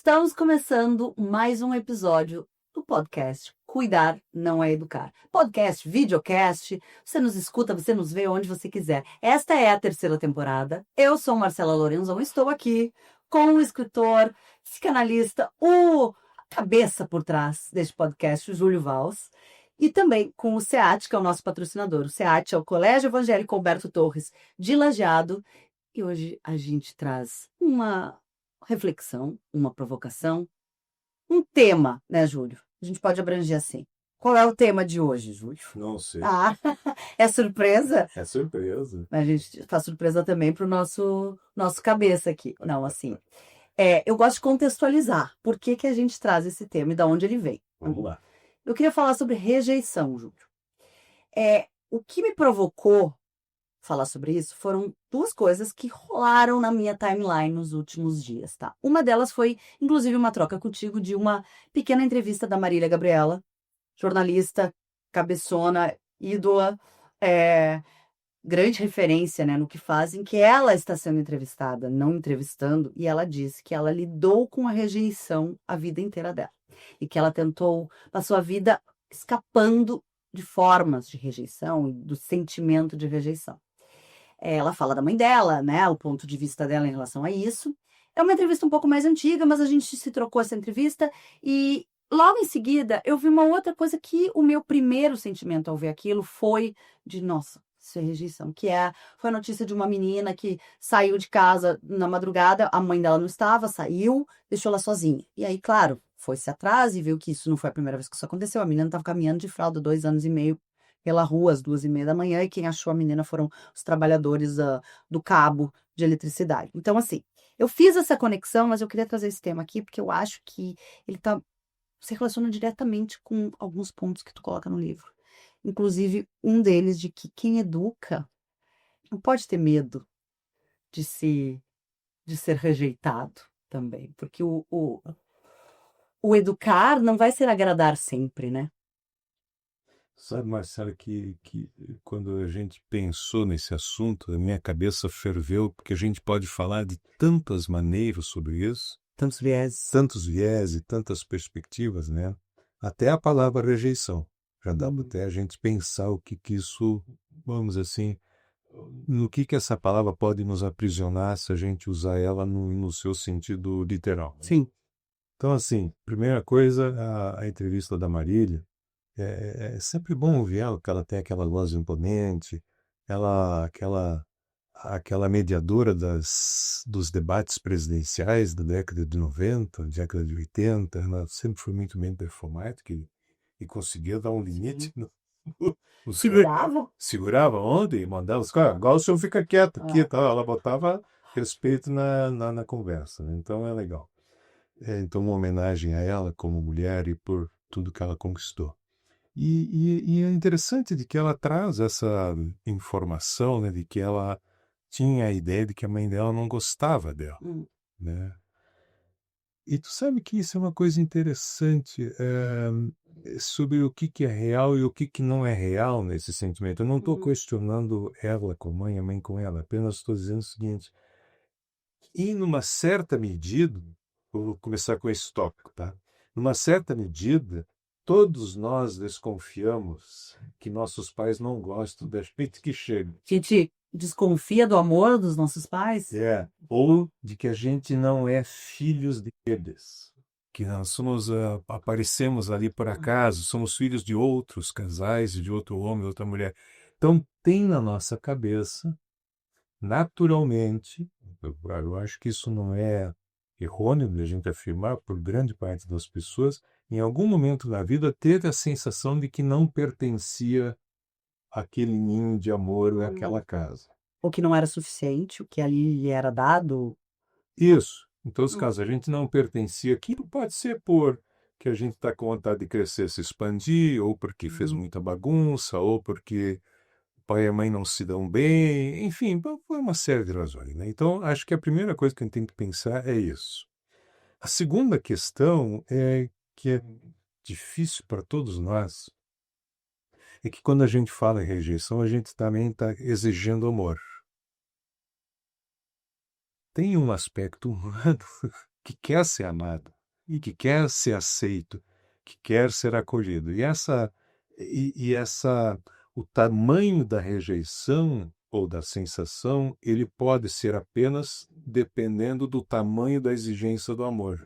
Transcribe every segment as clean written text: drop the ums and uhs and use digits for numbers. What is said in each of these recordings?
Estamos começando mais um episódio do podcast Cuidar Não É Educar. Podcast, videocast, você nos escuta, você nos vê onde você quiser. Esta é a terceira temporada. Eu sou Marcela Lorenzon, estou aqui com o escritor, psicanalista, a cabeça por trás deste podcast, o Júlio Valls, e também com o SEAT, que é o nosso patrocinador. O SEAT é o Colégio Evangélico Alberto Torres de Lajeado. E hoje a gente traz uma reflexão, uma provocação, um tema, né, Júlio? A gente pode abranger assim. Qual é o tema de hoje, Júlio? Não sei. Ah, é surpresa? É surpresa. A gente faz surpresa também para o nosso cabeça aqui. Não, assim, eu gosto de contextualizar. Por que que a gente traz esse tema e de onde ele vem? Vamos lá. Eu queria falar sobre rejeição, Júlio. O que me provocou falar sobre isso foram duas coisas que rolaram na minha timeline nos últimos dias, tá? Uma delas foi, inclusive, uma troca contigo de uma pequena entrevista da Marília Gabriela, jornalista, cabeçona, ídola, grande referência, né, no que fazem, que ela está sendo entrevistada, não entrevistando, e ela disse que ela lidou com a rejeição a vida inteira dela. E que ela passou a vida escapando de formas de rejeição e do sentimento de rejeição. Ela fala da mãe dela, né? O ponto de vista dela em relação a isso. É uma entrevista um pouco mais antiga, mas a gente se trocou essa entrevista e logo em seguida eu vi uma outra coisa que o meu primeiro sentimento ao ver aquilo foi de, nossa, isso é rejeição, foi a notícia de uma menina que saiu de casa na madrugada, a mãe dela não estava, saiu, deixou ela sozinha. E aí, claro, foi-se atrás e viu que isso não foi a primeira vez que isso aconteceu. A menina estava caminhando de fralda 2 anos e meio pela rua às 2h30 da manhã, e quem achou a menina foram os trabalhadores do cabo de eletricidade. Então, assim, eu fiz essa conexão, mas eu queria trazer esse tema aqui, porque eu acho que ele se relaciona diretamente com alguns pontos que tu coloca no livro. Inclusive, um deles de que quem educa não pode ter medo de ser rejeitado também, porque o educar não vai ser agradar sempre, né? Sabe, Marcelo, que quando a gente pensou nesse assunto, a minha cabeça ferveu, porque a gente pode falar de tantas maneiras sobre isso, Tantos vieses. tantos viés e tantas perspectivas, né? Até a palavra rejeição. Já dá para até a gente pensar o que isso, vamos assim, no que essa palavra pode nos aprisionar se a gente usar ela no seu sentido literal. Sim. Então, assim, primeira coisa, a entrevista da Marília, é sempre bom ouvir ela, porque ela tem aquela voz imponente, aquela mediadora dos debates presidenciais da década de 90, década de 80, ela sempre foi muito bem performática e conseguia dar um limite. Segurava onde e mandava os caras, agora o senhor fica quieto aqui, tá? Ela botava respeito na conversa, né? Então é legal. Então uma homenagem a ela como mulher e por tudo que ela conquistou. E é interessante de que ela traz essa informação, né, de que ela tinha a ideia de que a mãe dela não gostava dela, né? E tu sabe que isso é uma coisa interessante sobre o que é real e o que não é real nesse sentimento. Eu não estou questionando ela com a mãe com ela, apenas estou dizendo o seguinte, e numa certa medida, vou começar com esse tópico, tá? Numa certa medida, todos nós desconfiamos que nossos pais não gostam da gente que chega. A gente desconfia do amor dos nossos pais? Ou de que a gente não é filhos deles. Que nós aparecemos ali por acaso, somos filhos de outros casais, de outro homem, outra mulher. Então, tem na nossa cabeça, naturalmente, eu acho que isso não é errôneo de a gente afirmar por grande parte das pessoas, em algum momento da vida teve a sensação de que não pertencia àquele ninho de amor naquela casa. Ou que não era suficiente, o que ali lhe era dado? Isso. Em todos os casos, a gente não pertencia. Aquilo pode ser por que a gente está com vontade de crescer, se expandir, ou porque fez muita bagunça, ou porque o pai e a mãe não se dão bem, enfim, por uma série de razões, né? Então, acho que a primeira coisa que a gente tem que pensar é isso. A segunda questão que é difícil para todos nós, é que quando a gente fala em rejeição, a gente também está exigindo amor. Tem um aspecto humano que quer ser amado e que quer ser aceito, que quer ser acolhido. O tamanho da rejeição ou da sensação, ele pode ser apenas dependendo do tamanho da exigência do amor.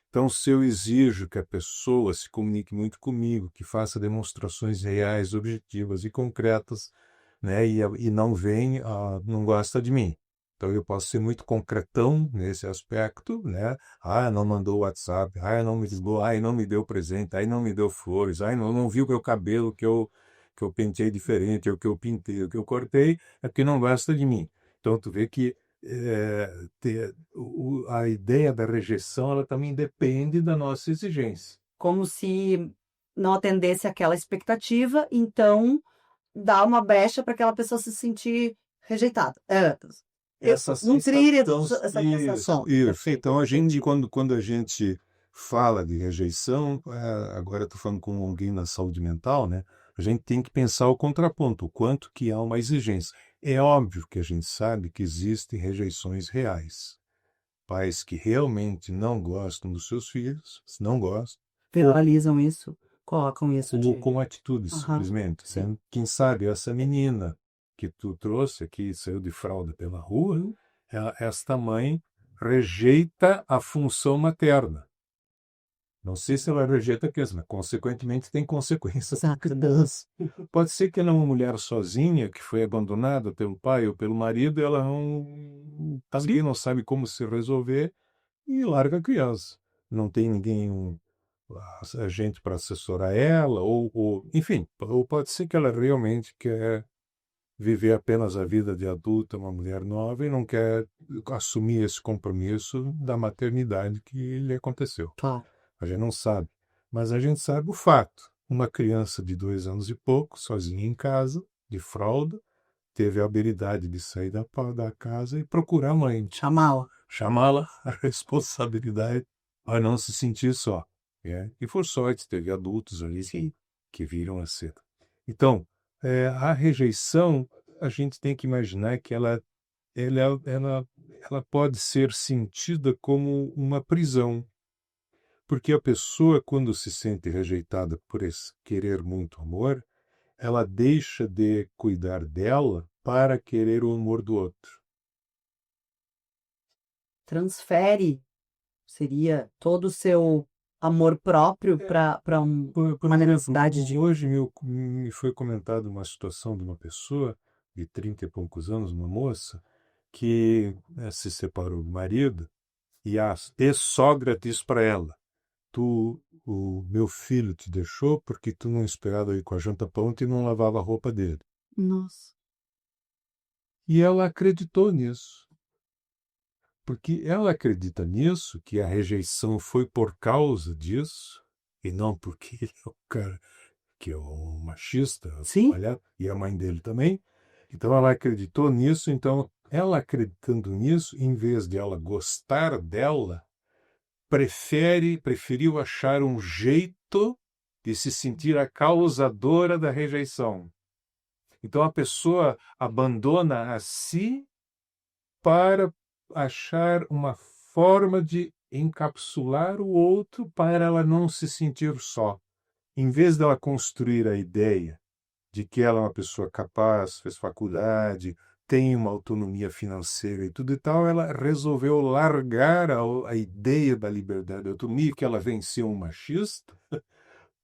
Então, se eu exijo que a pessoa se comunique muito comigo, que faça demonstrações reais, objetivas e concretas, né, e não vem, não gosta de mim. Então, eu posso ser muito concretão nesse aspecto, né? Não mandou o WhatsApp, não me ligou, não me deu presente, não me deu flores, não viu meu cabelo que eu pentei diferente, ou que eu pintei, ou que eu cortei, é porque não gosta de mim. Então, tu vê que a ideia da rejeição, ela também depende da nossa exigência. Como se não atendesse aquela expectativa, então dá uma brecha para aquela pessoa se sentir rejeitada. Nutrir essa sensação. Isso. Então, a gente, quando a gente fala de rejeição, agora eu estou falando com alguém na saúde mental, né? A gente tem que pensar o contraponto, o quanto que há uma exigência. É óbvio que a gente sabe que existem rejeições reais. Pais que realmente não gostam dos seus filhos, não gostam. Verbalizam isso, colocam isso com atitudes, simplesmente. Né? Quem sabe essa menina que tu trouxe aqui, saiu de fralda pela rua, esta mãe rejeita a função materna. Não sei se ela rejeita a criança, mas consequentemente tem consequências na criança. Pode ser que ela é uma mulher sozinha, que foi abandonada pelo pai ou pelo marido, ela não sabe como se resolver e larga a criança. Não tem ninguém, a gente para assessorar ela, enfim, ou pode ser que ela realmente quer viver apenas a vida de adulta, uma mulher nova, e não quer assumir esse compromisso da maternidade que lhe aconteceu. Claro. A gente não sabe, mas a gente sabe o fato. Uma criança de 2 anos e pouco, sozinha em casa, de fralda, teve a habilidade de sair da casa e procurar a mãe. Chamá-la, a responsabilidade a não se sentir só. E por sorte, teve adultos ali que viram a cena. Então, a rejeição, a gente tem que imaginar que ela pode ser sentida como uma prisão. Porque a pessoa, quando se sente rejeitada por querer muito amor, ela deixa de cuidar dela para querer o amor do outro. Transfere, seria todo o seu amor próprio para uma necessidade de... Hoje me foi comentada uma situação de uma pessoa de 30 e poucos anos, uma moça, que se separou do marido e a ex-sogra disse para ela: o meu filho te deixou porque tu não esperava ir com a janta pronta e não lavava a roupa dele. Nossa. E ela acreditou nisso. Porque ela acredita nisso, que a rejeição foi por causa disso, e não porque ele é o cara que é um machista, e a mãe dele também. Então ela acreditou nisso, então ela acreditando nisso, em vez de ela gostar dela, preferiu achar um jeito de se sentir a causadora da rejeição. Então a pessoa abandona a si para achar uma forma de encapsular o outro para ela não se sentir só. Em vez dela construir a ideia de que ela é uma pessoa capaz, fez faculdade, tem uma autonomia financeira e tudo e tal, ela resolveu largar a ideia da liberdade, da autonomia, que ela venceu um machista,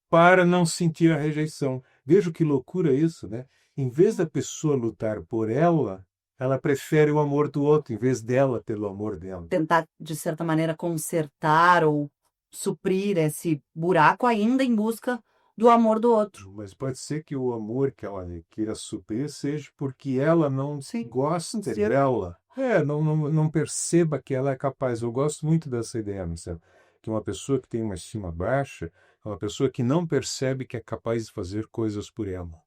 para não sentir a rejeição. Veja que loucura isso, né? Em vez da pessoa lutar por ela prefere o amor do outro, em vez dela pelo amor dela. Tentar, de certa maneira, consertar ou suprir esse buraco ainda em busca do amor do outro. Mas pode ser que o amor que ela queira suprir seja porque ela não gosta dela. Não perceba que ela é capaz. Eu gosto muito dessa ideia, Marcelo, que uma pessoa que tem uma estima baixa é uma pessoa que não percebe que é capaz de fazer coisas por ela.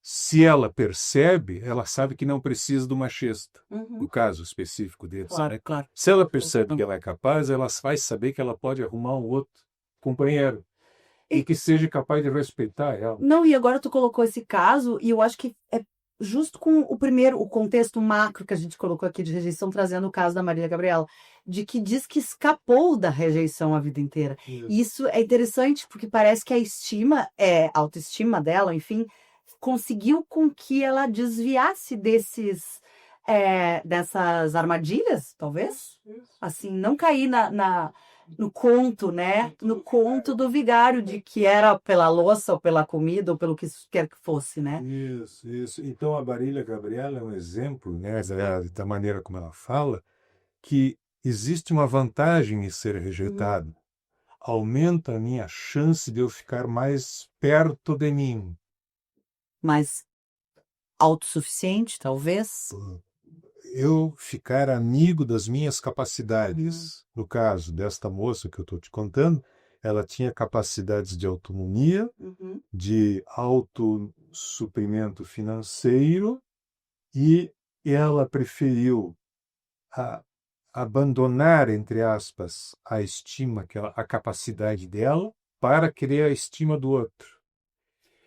Se ela percebe, ela sabe que não precisa do machista. No caso específico dele. Claro. Se ela percebe que ela é capaz, ela vai saber que ela pode arrumar um outro companheiro. E que seja capaz de respeitar ela. Não, e agora tu colocou esse caso, e eu acho que é justo com o contexto macro que a gente colocou aqui de rejeição, trazendo o caso da Marília Gabriela, de que diz que escapou da rejeição a vida inteira. E isso é interessante porque parece que a autoestima dela, enfim, conseguiu com que ela desviasse dessas armadilhas, talvez? Assim, não cair no conto, né? No conto do vigário, de que era pela louça, ou pela comida, ou pelo que quer que fosse, né? Isso, isso. Então a Marília Gabriela é um exemplo, né, da maneira como ela fala, que existe uma vantagem em ser rejeitado. Aumenta a minha chance de eu ficar mais perto de mim. Mais autossuficiente, talvez. Eu ficar amigo das minhas capacidades. No caso desta moça que eu estou te contando, ela tinha capacidades de autonomia, de autossuprimento financeiro, e ela preferiu abandonar, entre aspas, a estima, a capacidade dela, para querer a estima do outro.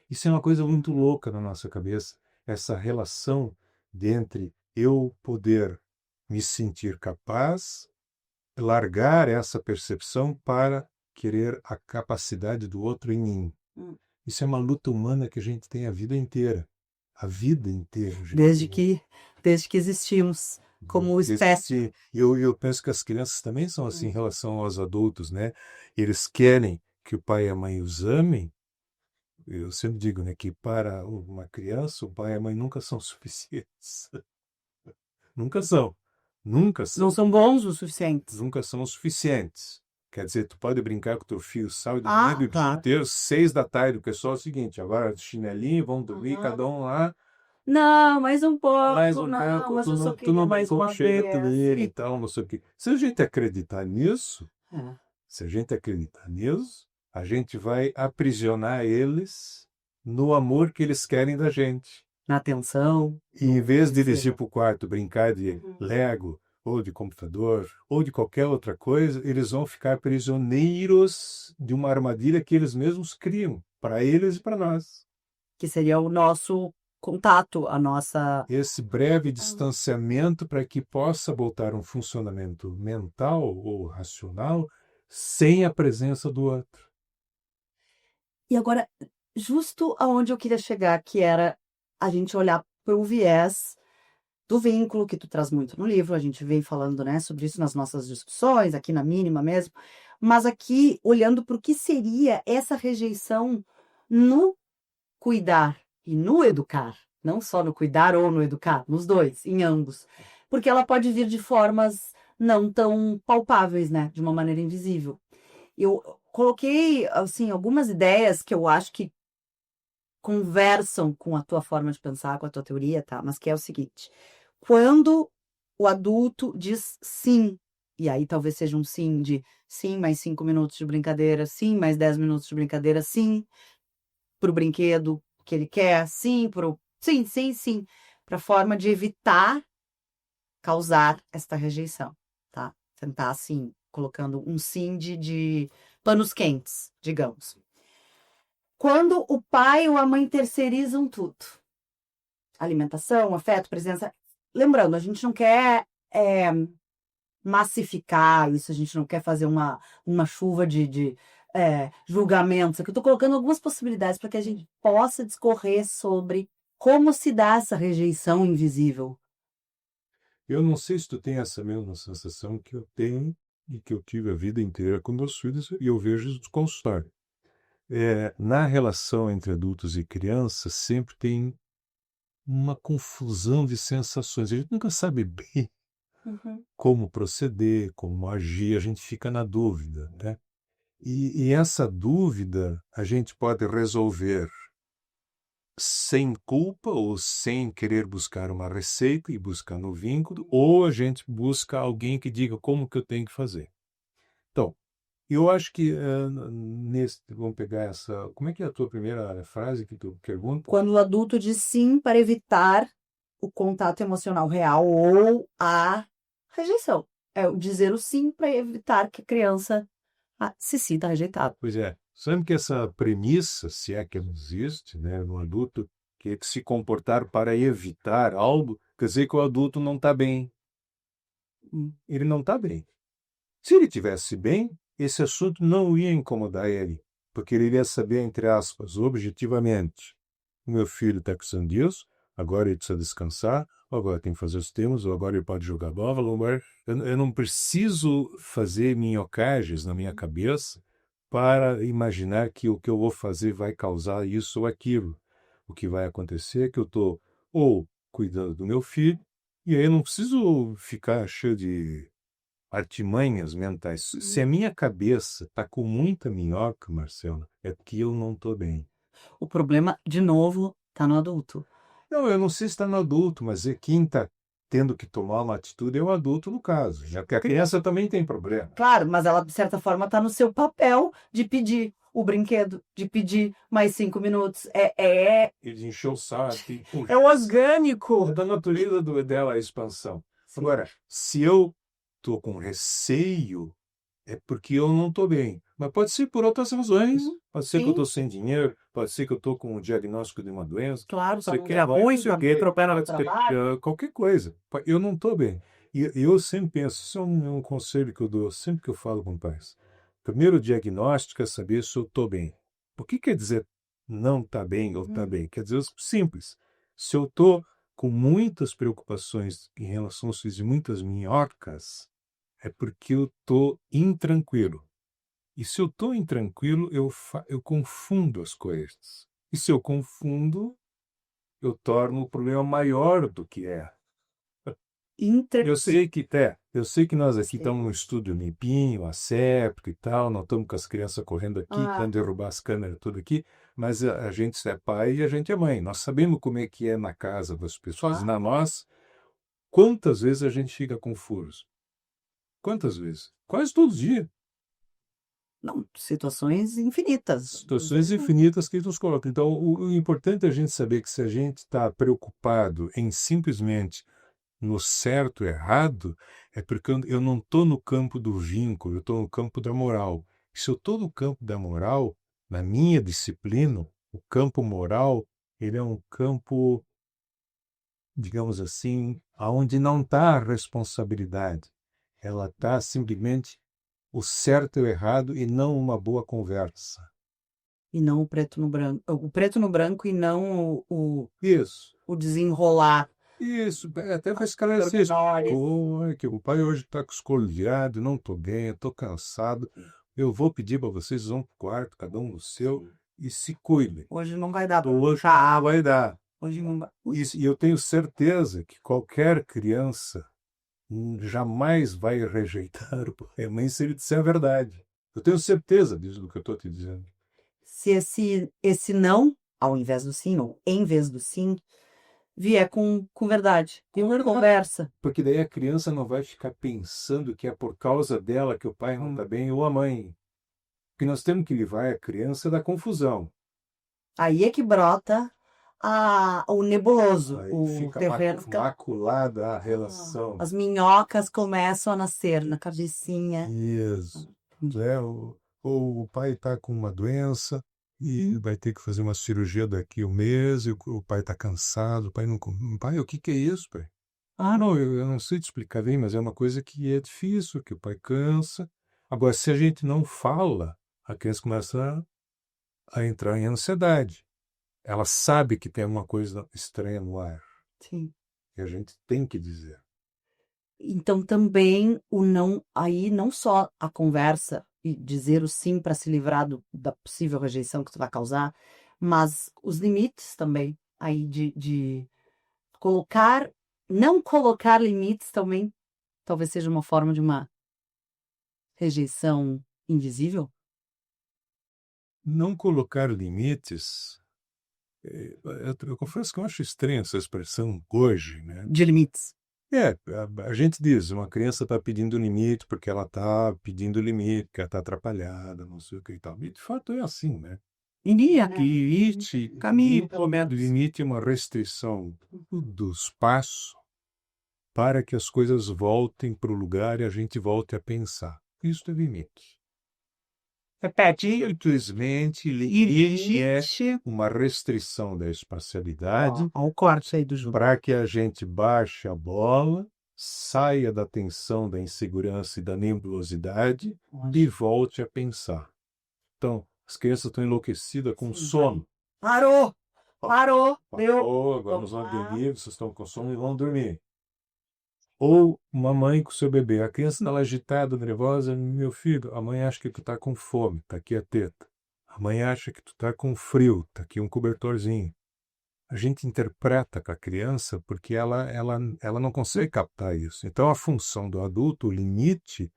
Isso é uma coisa muito louca na nossa cabeça, essa relação entre eu poder me sentir capaz, largar essa percepção para querer a capacidade do outro em mim. Isso é uma luta humana que a gente tem a vida inteira. A vida inteira. Desde que existimos como espécie. Eu penso que as crianças também são assim em relação aos adultos, né? Eles querem que o pai e a mãe os amem. Eu sempre digo, né, que para uma criança, o pai e a mãe nunca são suficientes. Nunca são. Nunca são. Não são bons o suficiente. Nunca são o suficientes. Quer dizer, tu pode brincar com teu filho sábado Ah, e claro. inteiro, 6 da tarde, porque é só o seguinte, agora chinelinho, vamos dormir, cada um lá. Não, mais um pouco. Mais um não, pouco, mas eu só tu queria não mais uma jeito vez. dele e tal, não sei o quê. Se a gente acreditar nisso, É. se a gente acreditar nisso, a gente vai aprisionar eles no amor que eles querem da gente. Na atenção. E em vez de eles ir para o quarto brincar de Lego, ou de computador, ou de qualquer outra coisa, eles vão ficar prisioneiros de uma armadilha que eles mesmos criam, para eles e para nós. Que seria o nosso contato, a nossa. Esse breve distanciamento para que possa voltar um funcionamento mental ou racional sem a presença do outro. E agora, justo aonde eu queria chegar, que era a gente olhar para o viés do vínculo, que tu traz muito no livro, a gente vem falando, né, sobre isso nas nossas discussões, aqui na Mínima mesmo, mas aqui olhando para o que seria essa rejeição no cuidar e no educar, não só no cuidar ou no educar, nos dois, em ambos, porque ela pode vir de formas não tão palpáveis, né, de uma maneira invisível. Eu coloquei, assim, algumas ideias que eu acho que conversam com a tua forma de pensar, com a tua teoria, tá? Mas que é o seguinte: quando o adulto diz sim, e aí talvez seja um sim de sim, mais 5 minutos de brincadeira, sim, mais 10 minutos de brincadeira, sim, pro brinquedo que ele quer, sim, sim, pra forma de evitar causar esta rejeição, tá? Tentar, assim, colocando um sim de panos quentes, digamos. Quando o pai ou a mãe terceirizam tudo, alimentação, afeto, presença. Lembrando, a gente não quer massificar isso, a gente não quer fazer uma chuva de julgamentos. Aqui eu estou colocando algumas possibilidades para que a gente possa discorrer sobre como se dá essa rejeição invisível. Eu não sei se tu tem essa mesma sensação que eu tenho e que eu tive a vida inteira com meus filhos, e eu vejo isso no consultório. Na relação entre adultos e crianças, sempre tem uma confusão de sensações. A gente nunca sabe bem como proceder, como agir, a gente fica na dúvida, né? E essa dúvida a gente pode resolver sem culpa ou sem querer buscar uma receita e buscar no vínculo, ou a gente busca alguém que diga como que eu tenho que fazer. Então, eu acho que vamos pegar essa. Como é que é a tua primeira frase que tu pergunta? Quando o adulto diz sim para evitar o contato emocional real ou a rejeição. É o dizer o sim para evitar que a criança se sinta rejeitada. Pois é. Sabe que essa premissa, se é que ela existe, né, no adulto, que se comportar para evitar algo, quer dizer que o adulto não está bem. Ele não está bem. Se ele tivesse bem, esse assunto não ia incomodar ele, porque ele iria saber, entre aspas, objetivamente, o meu filho está precisando disso, agora ele precisa descansar, ou agora tem que fazer os termos, ou agora ele pode jogar bola, ou agora... Eu não preciso fazer minhocagens na minha cabeça para imaginar que o que eu vou fazer vai causar isso ou aquilo. O que vai acontecer é que eu estou ou cuidando do meu filho, e aí eu não preciso ficar cheio de artimanhas mentais. Se a minha cabeça está com muita minhoca, Marcelo, é que eu não estou bem. O problema, de novo, está no adulto. Não, eu não sei se está no adulto, mas quem está tendo que tomar uma atitude é o adulto, no caso. Já que a criança também tem problema. Claro, mas ela, de certa forma, está no seu papel de pedir o brinquedo, de pedir mais 5 minutos. Ele encheu o saco. É orgânico. É da natureza dela a expansão. Agora, se eu estou com receio, é porque eu não estou bem. Mas pode ser por outras razões. Pode ser que eu estou sem dinheiro, pode ser que eu estou com um diagnóstico de uma doença. Claro, Você quer qualquer coisa. Eu não estou bem. E eu sempre penso, isso é um conselho que eu dou sempre que eu falo com pais. Primeiro diagnóstico é saber se eu estou bem. O que quer dizer não está bem ou está bem? Quer dizer simples. Se eu estou com muitas preocupações em relação aos filhos e muitas minhocas, é porque eu estou intranquilo. E se eu estou intranquilo, eu confundo as coisas. E se eu confundo, eu torno o problema maior do que é. Eu sei que nós aqui estamos num estúdio limpinho, asséptico e tal, não estamos com as crianças correndo aqui, tentando derrubar as câmeras tudo aqui, mas a gente é pai e a gente é mãe. Nós sabemos como é que é na casa das pessoas. E na nossa, quantas vezes a gente fica com furos? Quantas vezes? Quase todo dia. Não, situações infinitas. Situações infinitas que nos colocam. Então, o importante é a gente saber que se a gente está preocupado em simplesmente no certo e errado, é porque eu não estou no campo do vínculo, eu estou no campo da moral. E se eu estou no campo da moral, na minha disciplina, o campo moral, ele é um campo, digamos assim, aonde não está a responsabilidade. Ela está simplesmente o certo e o errado e não uma boa conversa. E não o preto no branco. O preto no branco e não Isso. o desenrolar. Isso, até vai esclarecer isso. Pô, é que o pai hoje está escolhado, não estou bem, eu estou cansado. Eu vou pedir para vocês, vão para o quarto, cada um no seu, e se cuidem. Hoje não vai dar. Hoje vai dar. Hoje não vai. E eu tenho certeza que qualquer criança jamais vai rejeitar o pai e a mãe se ele disser a verdade. Eu tenho certeza disso do que eu estou te dizendo. Se esse não, ao invés do sim, ou em vez do sim, vier com verdade. Conversa. Porque daí a criança não vai ficar pensando que é por causa dela que o pai não está bem ou a mãe. Porque nós temos que livrar a criança da confusão. Aí é que brota o nebuloso. Aí O fica terreno maculada a relação. As minhocas começam a nascer na cabecinha. Isso. Ou o pai está com uma doença e vai ter que fazer uma cirurgia daqui a um mês, e o pai está cansado, o pai não... Pai, o que é isso, pai? Ah, não, eu não sei te explicar bem, mas é uma coisa que é difícil, que o pai cansa. Agora, se a gente não fala, a criança começa a entrar em ansiedade. Ela sabe que tem uma coisa estranha no ar. Sim. E a gente tem que dizer. Então também o não, aí não só a conversa e dizer o sim para se livrar da possível rejeição que tu vai causar, mas os limites também, aí de colocar, não colocar limites também, talvez seja uma forma de uma rejeição invisível. Não colocar limites, eu confesso que eu acho estranha essa expressão hoje, né? De limites. A gente diz, uma criança está pedindo limite porque ela está pedindo limite, porque ela está atrapalhada, não sei o que e tal. E de fato é assim, né? Limite é uma restrição do espaço para que as coisas voltem para o lugar e a gente volte a pensar. Isso é limite. Repete. Simplesmente limite é Limite. uma restrição da espacialidade Ó, o corte aí do jogo. para que a gente baixe a bola, saia da tensão, da insegurança e da nebulosidade e volte a pensar. Então, as crianças estão enlouquecidas com Sim, sono. Parou! Parou! Deu. Parou, agora nós vamos dormir, vocês estão com sono e vão dormir. Ou uma mãe com seu bebê. A criança está lá agitada, nervosa. Meu filho, a mãe acha que tu está com fome, está aqui a teta. A mãe acha que tu está com frio, está aqui um cobertorzinho. A gente interpreta com a criança porque ela não consegue captar isso. Então, a função do adulto, o limite,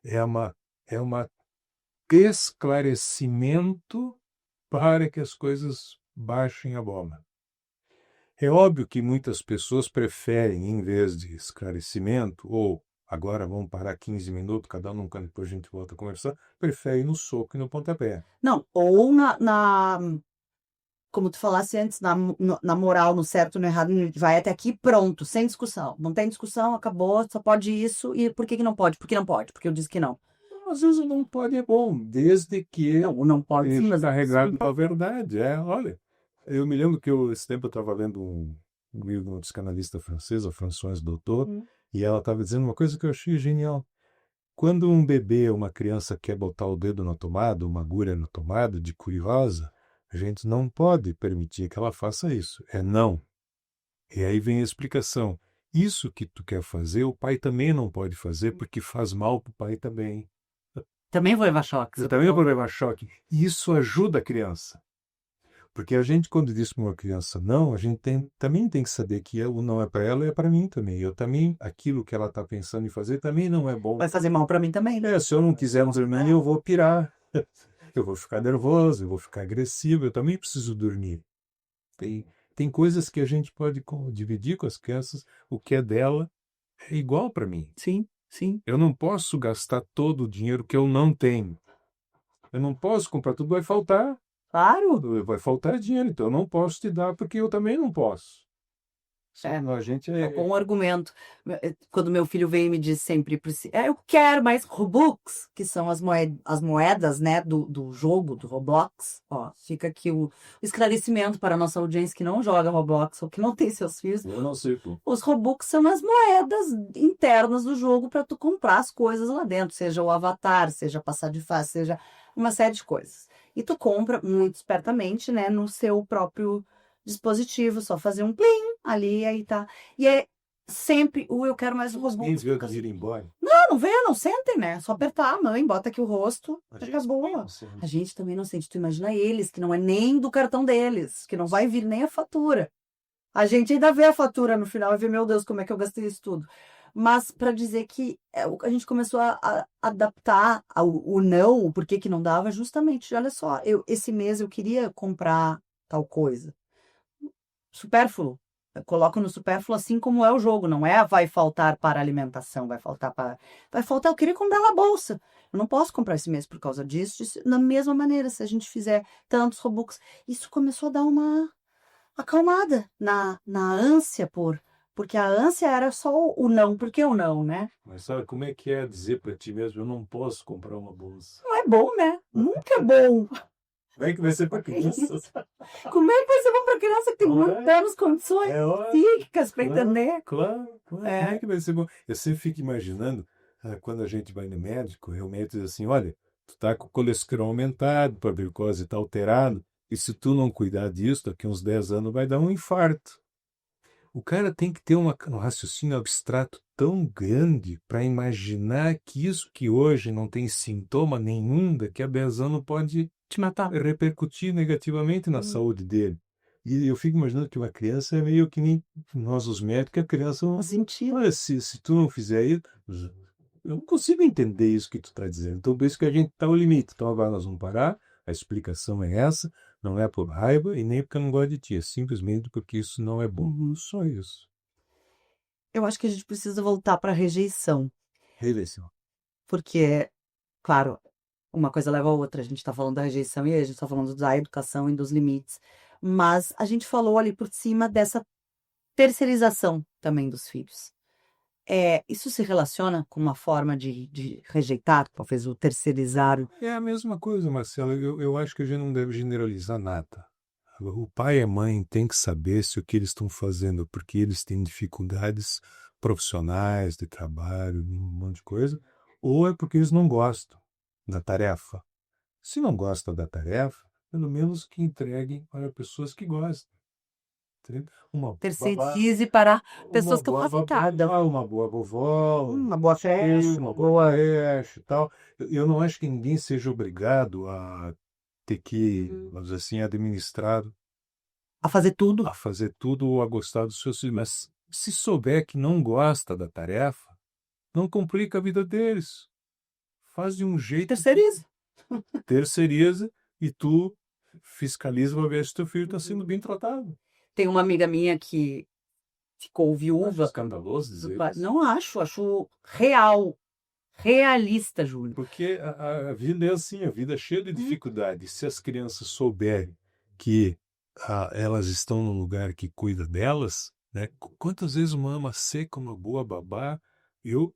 é uma esclarecimento para que as coisas baixem a bola. É óbvio que muitas pessoas preferem, em vez de esclarecimento, ou agora vamos parar 15 minutos, cada um num canto, depois a gente volta a conversar, preferem no soco e no pontapé. Não, ou como tu falasse antes, na moral, no certo, no errado, vai até aqui, pronto, sem discussão. Não tem discussão, acabou, só pode isso. E por que que não pode? Porque não pode, porque eu disse que não. Às vezes o não pode é bom, desde que Não, não pode sim, mas está regado com a verdade. Olha, eu me lembro que esse tempo eu estava lendo um livro de uma psicanalista francesa, Françoise Doutor, e ela estava dizendo uma coisa que eu achei genial. Quando um bebê, uma criança quer botar o dedo na tomada, uma agulha na tomada de curiosa, a gente não pode permitir que ela faça isso. É não. E aí vem a explicação. Isso que tu quer fazer, o pai também não pode fazer, porque faz mal para o pai também. Também vou levar choque. Você também vai levar choque. E isso ajuda a criança. Porque a gente, quando diz para uma criança não, a gente também tem que saber que o não é para ela, é para mim também. Eu também, aquilo que ela está pensando em fazer também não é bom. Vai fazer mal pra mim também. Se eu não quiser dormir, eu vou pirar. Eu vou ficar nervoso, eu vou ficar agressivo, eu também preciso dormir. Tem coisas que a gente pode dividir com as crianças, o que é dela é igual para mim. Sim, sim. Eu não posso gastar todo o dinheiro que eu não tenho. Eu não posso comprar tudo, vai faltar. Claro. Vai faltar dinheiro, então eu não posso te dar porque eu também não posso. A gente Com um argumento. Quando meu filho veio e me disse sempre, eu quero mais Robux, que são as moedas, né, do jogo, do Roblox. Ó, fica aqui o esclarecimento para a nossa audiência que não joga Roblox ou que não tem seus filhos. Eu não sei. Os Robux são as moedas internas do jogo para tu comprar as coisas lá dentro, seja o avatar, seja passar de fase, seja uma série de coisas. E tu compra muito espertamente, né, no seu próprio dispositivo, só fazer um plim ali, aí tá. E é sempre o eu quero mais o Robux. Quem viu ir embora? Não venha, não sentem, né? Só apertar a mãe, bota aqui o rosto, fica boa. A gente também não sente. Tu imagina eles, que não é nem do cartão deles, que não vai vir nem a fatura. A gente ainda vê a fatura no final e vê, meu Deus, como é que eu gastei isso tudo. Mas para dizer que a gente começou a adaptar o não, o porquê que não dava, justamente, olha só, esse mês eu queria comprar tal coisa. Supérfluo. Eu coloco no supérfluo assim como é o jogo, não é vai faltar para alimentação, vai faltar, eu queria comprar uma bolsa. Eu não posso comprar esse mês por causa disso. Da mesma maneira, se a gente fizer tantos Robux, isso começou a dar uma acalmada na ânsia porque a ânsia era só o não, porque o não, né? Mas sabe como é que é dizer para ti mesmo, eu não posso comprar uma bolsa? Não é bom, né? Nunca é bom. Como é que vai ser para criança? Como é que vai ser bom para criança que tem menos condições psíquicas para entender? Claro. Como é que vai ser bom? Eu sempre fico imaginando, quando a gente vai no médico, o médico diz assim, olha, tu tá com o colesterol aumentado, tua glicose está alterado, e se tu não cuidar disso, daqui a uns 10 anos vai dar um infarto. O cara tem que ter um raciocínio abstrato tão grande para imaginar que isso que hoje não tem sintoma nenhum, daqui a 10 anos pode Te matar. repercutir negativamente na saúde dele. E eu fico imaginando que uma criança é meio que nem nós os médicos, a criança não sentir. Olha, se tu não fizer isso, eu não consigo entender isso que tu está dizendo. Então, por isso que a gente está ao limite. Então, agora nós vamos parar, a explicação é essa, não é por raiva e nem porque eu não gosto de ti, é simplesmente porque isso não é bom. Só isso. Eu acho que a gente precisa voltar para a rejeição. Rejeição. Porque, claro, uma coisa leva a outra. A gente está falando da rejeição e a gente está falando da educação e dos limites. Mas a gente falou ali por cima dessa terceirização também dos filhos. Isso se relaciona com uma forma de rejeitar, talvez o terceirizar? É a mesma coisa, Marcelo. Eu acho que a gente não deve generalizar nada. O pai e a mãe têm que saber se o que eles estão fazendo, porque eles têm dificuldades profissionais, de trabalho, um monte de coisa, ou é porque eles não gostam da tarefa. Se não gostam da tarefa, pelo menos que entreguem para pessoas que gostam. Entendeu? Uma babá, Terceirize para uma pessoas boa babá, capacitadas. uma boa vovó, Uma boa creche. uma boa creche e tal. Eu não acho que ninguém seja obrigado a ter que, vamos dizer assim, administrar, A fazer tudo. a fazer tudo ou a gostar dos seus filhos. Mas se souber que não gosta da tarefa, não complica a vida deles. Faz de um jeito que Terceirize. terceiriza e tu fiscaliza para ver se teu filho está sendo bem tratado. Tem uma amiga minha que ficou Acho viúva. escandaloso dizer isso. Não acho real. Realista, Júlio. Porque a vida é assim, a vida é cheia de dificuldades. Se as crianças souberem que elas estão num lugar que cuida delas, né? Quantas vezes uma ama seca, uma boa babá, eu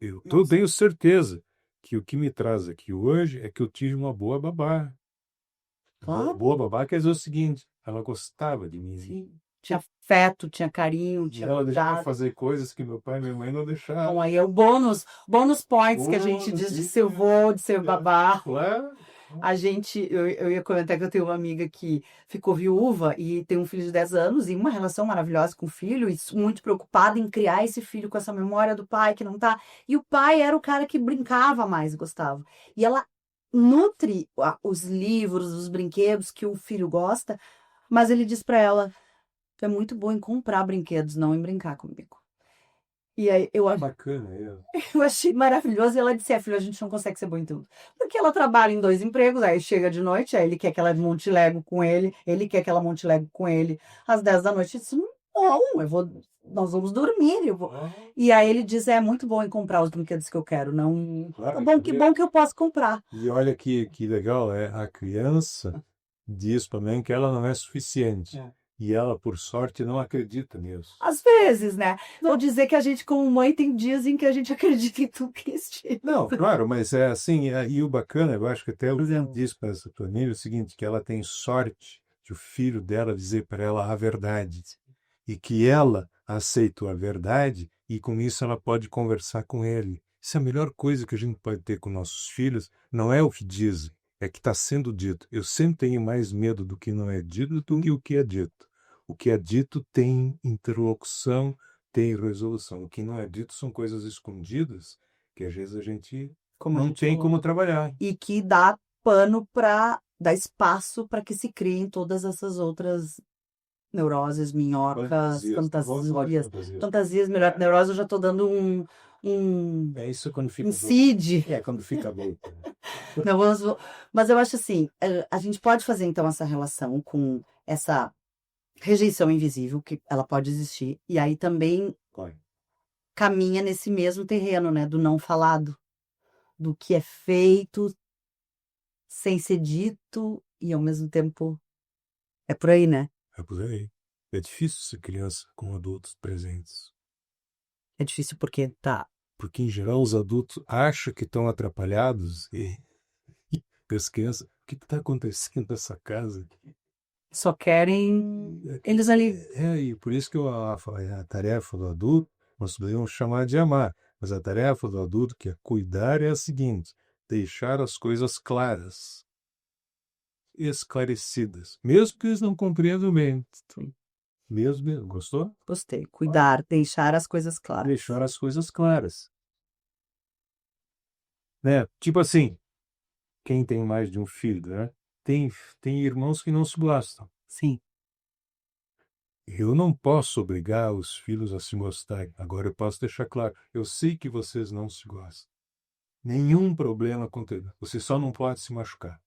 tenho certeza que o que me traz aqui hoje é que eu tive uma boa babá. Claro. Boa babá quer dizer o seguinte, ela gostava de mim. Sim. Tinha afeto, tinha carinho, E tinha ela deixava cuidado. fazer coisas que meu pai e minha mãe não deixavam. Então, aí é o bônus points que a gente diz de ser vô, de ser babá. Claro. Eu ia comentar que eu tenho uma amiga que ficou viúva e tem um filho de 10 anos e uma relação maravilhosa com o filho e muito preocupada em criar esse filho com essa memória do pai que não tá. E o pai era o cara que brincava mais, gostava. E ela nutre os livros, os brinquedos que o filho gosta, mas ele diz pra ela: tu é muito boa em comprar brinquedos, não em brincar comigo. E aí Bacana, eu achei maravilhoso. E ela disse: filho, a gente não consegue ser bom em tudo. Porque ela trabalha em 2 empregos, aí chega de noite, aí ele quer que ela monte Lego com ele quer que ela monte Lego com ele às 10 da noite. Eu disse: não, nós vamos dormir. E aí ele diz: é muito bom em comprar os brinquedos que eu quero. Não, Claro, que bom que eu posso comprar. E olha que legal, a criança diz também que ela não é suficiente. E ela, por sorte, não acredita nisso. Às vezes, né? Vou dizer que a gente, como mãe, tem dias em que a gente acredita em tudo que existe. Não, claro, mas é assim, e o bacana, eu acho que até eu disse para essa família o seguinte, que ela tem sorte de o filho dela dizer para ela a verdade. E que ela aceitou a verdade e com isso ela pode conversar com ele. Isso é a melhor coisa que a gente pode ter com nossos filhos, não é o que dizem, é que está sendo dito. Eu sempre tenho mais medo do que não é dito do que o que é dito. O que é dito tem interlocução, tem resolução. O que não é dito são coisas escondidas que às vezes a gente não tem como trabalhar. E que dá pano para dar espaço para que se criem todas essas outras neuroses, minhocas, fantasias, melhor que neurose, eu já estou dando um isso quando fica seed. quando fica bom. Não, mas eu acho assim, a gente pode fazer então essa relação com essa rejeição invisível, que ela pode existir, e aí também caminha nesse mesmo terreno, né, do não falado, do que é feito sem ser dito e ao mesmo tempo é por aí, né? É por aí. É difícil ser criança com adultos presentes. É difícil porque Porque, em geral, os adultos acham que estão atrapalhados e as crianças, o que está acontecendo nessa casa? só querem eles ali. E por isso que a tarefa do adulto, nós podemos chamar de amar, mas a tarefa do adulto, que é cuidar, é a seguinte: deixar as coisas claras, esclarecidas, mesmo que eles não compreendam bem. Mesmo, gostou? Gostei. Cuidar, deixar as coisas claras. Deixar as coisas claras. Né? Tipo assim, quem tem mais de um filho, né? Tem irmãos que não se gostam. Sim. Eu não posso obrigar os filhos a se gostarem. Agora eu posso deixar claro, eu sei que vocês não se gostam. Nenhum problema acontece. Você só não pode se machucar.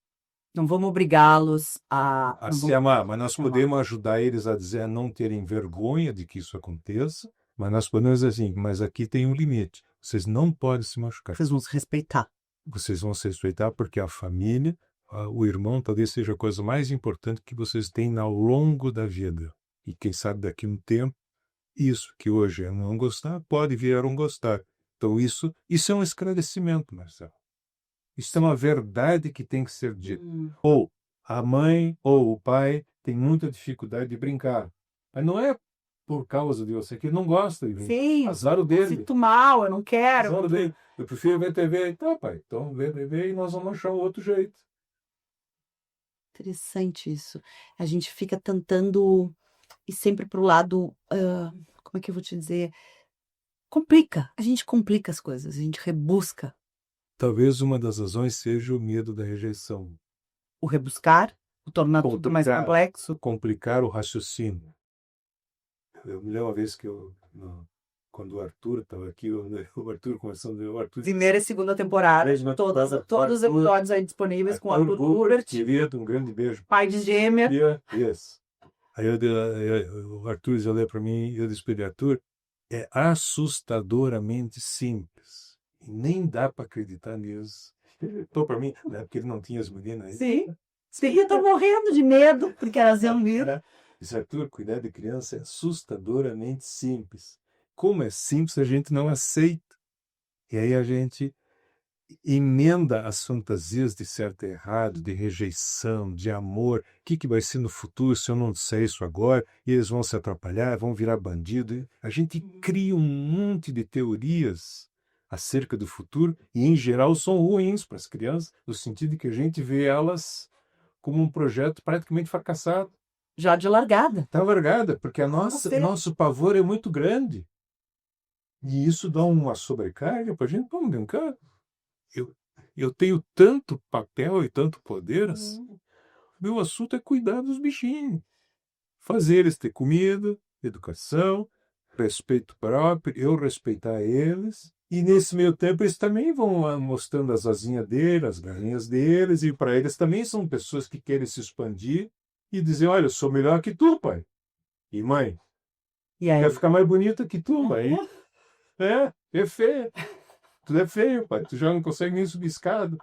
Não vamos obrigá-los A se amar, mas nós podemos ajudar eles a dizer, a não terem vergonha de que isso aconteça, mas nós podemos dizer assim, mas aqui tem um limite. Vocês não podem se machucar. Vocês vão se respeitar. Vocês vão se respeitar porque a família, o irmão, talvez seja a coisa mais importante que vocês têm ao longo da vida. E quem sabe daqui a um tempo, isso que hoje é não gostar, pode vir a não gostar. Então isso é um esclarecimento, Marcelo. Isso é uma verdade que tem que ser dita. Ou a mãe ou o pai tem muita dificuldade de brincar. Mas não é por causa de você que não gosta de brincar. Sim, Azar o dele. sinto mal, eu não quero. Azar o dele. Eu prefiro ver TV. Então, pai, então vê TV e nós vamos achar um outro jeito. Interessante isso. A gente fica tentando ir sempre pro lado, como é que eu vou te dizer? Complica. A gente complica as coisas, a gente rebusca. Talvez uma das razões seja o medo da rejeição. O rebuscar, o tornar tudo mais complexo. Complicar o raciocínio. Eu me lembro uma vez que quando o Arthur estava aqui, o Arthur conversando, Primeira e segunda temporada, todos os episódios aí disponíveis com o Arthur Gubert. Querido, um grande beijo. Pai de gêmea. Yes. Aí o Arthur olhou para mim e eu disse para ele, Arthur, é assustadoramente simples. E nem dá para acreditar nisso. Ele olhou para mim, né, porque ele não tinha as meninas aí. Sim. Eu tô morrendo de medo, porque elas iam vir. Disse, Arthur, cuidar de criança é assustadoramente simples. Como é simples, a gente não aceita. E aí a gente emenda as fantasias de certo e errado, de rejeição, de amor. O que vai ser no futuro se eu não disser isso agora? E eles vão se atrapalhar, vão virar bandido. A gente cria um monte de teorias acerca do futuro e, em geral, são ruins para as crianças, no sentido de que a gente vê elas como um projeto praticamente fracassado. Já de largada. Está largada, porque nosso pavor é muito grande. E isso dá uma sobrecarga para a gente. Vamos brincar. Eu tenho tanto papel e tanto poder. Meu assunto é cuidar dos bichinhos. Fazer eles ter comida, educação, respeito próprio, eu respeitar eles. E nesse meio tempo eles também vão mostrando as asinhas deles, as garrinhas deles. E para eles também são pessoas que querem se expandir e dizer, olha, eu sou melhor que tu, pai. E mãe, E aí? quer ficar mais bonita que tu, mãe? É feio. Tu é feio, pai. Tu já não consegue nem subir escada.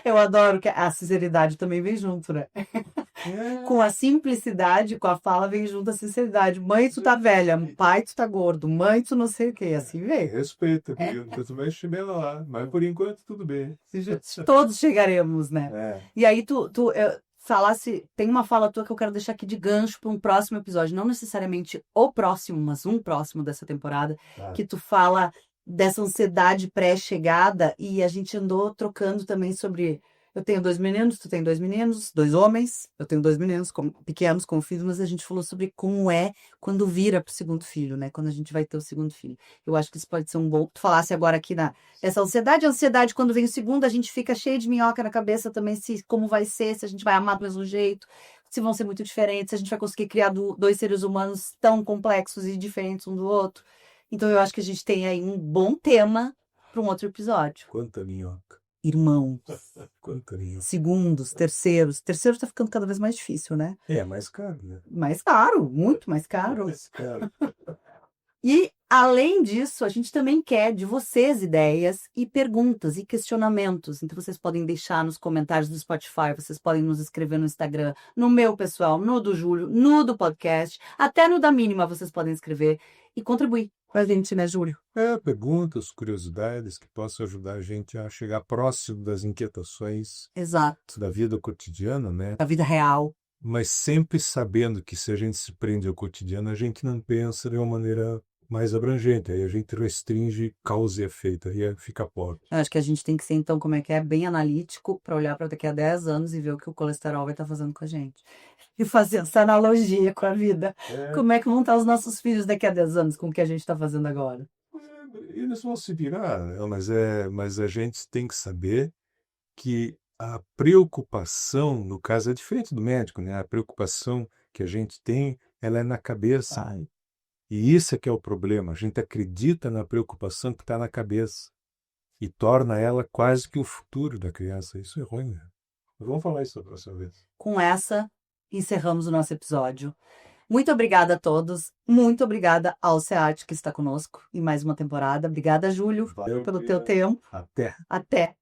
Eu adoro que a sinceridade também vem junto, né? Com a simplicidade, com a fala, vem junto a sinceridade. Mãe, tu tá velha. Pai, tu tá gordo. Mãe, tu não sei o quê. Assim vem. Respeita, tu vai chegar lá. Mas por enquanto, tudo bem. Todos chegaremos, né? E aí, falasse... Tem uma fala tua que eu quero deixar aqui de gancho para um próximo episódio. Não necessariamente o próximo, mas um próximo dessa temporada. Que tu fala dessa ansiedade pré-chegada e a gente andou trocando também sobre... Eu tenho 2 meninos, tu tem 2 meninos, 2 homens. Eu tenho 2 meninos pequenos como filhos, mas a gente falou sobre como é quando vira pro segundo filho, né? Quando a gente vai ter o segundo filho. Eu acho que isso pode ser um bom... Tu falasse agora aqui essa ansiedade, quando vem o segundo, a gente fica cheio de minhoca na cabeça também, como vai ser, se a gente vai amar do mesmo jeito, se vão ser muito diferentes, se a gente vai conseguir criar 2 seres humanos tão complexos e diferentes um do outro. Então eu acho que a gente tem aí um bom tema para um outro episódio. Quanta minhoca. Irmãos. Quanta minhoca. Segundos, terceiros. Terceiros tá ficando cada vez mais difícil, né? É mais caro, né? Mais caro, muito mais caro. Mais caro. E, além disso, a gente também quer de vocês ideias e perguntas e questionamentos. Então, vocês podem deixar nos comentários do Spotify, vocês podem nos escrever no Instagram, no meu pessoal, no do Júlio, no do podcast, até no da Mínima vocês podem escrever e contribuir com a gente, né, Júlio? Perguntas, curiosidades que possam ajudar a gente a chegar próximo das inquietações da vida cotidiana, né? Da vida real. Mas sempre sabendo que se a gente se prende ao cotidiano, a gente não pensa de uma maneira mais abrangente. Aí a gente restringe causa e efeito, aí fica pobre. Eu acho que a gente tem que ser, então, bem analítico para olhar para daqui a 10 anos e ver o que o colesterol vai estar fazendo com a gente. E fazer essa analogia com a vida. Como é que vão estar os nossos filhos daqui a 10 anos com o que a gente está fazendo agora? Eles vão se virar, mas a gente tem que saber que a preocupação, no caso é diferente do médico, né? A preocupação que a gente tem, ela é na cabeça. E isso é que é o problema. A gente acredita na preocupação que está na cabeça e torna ela quase que o futuro da criança. Isso é ruim, né? Mas vamos falar isso da próxima vez. Com essa, encerramos o nosso episódio. Muito obrigada a todos. Muito obrigada ao SEAT que está conosco em mais uma temporada. Obrigada, Júlio, pelo teu tempo. Até. Até.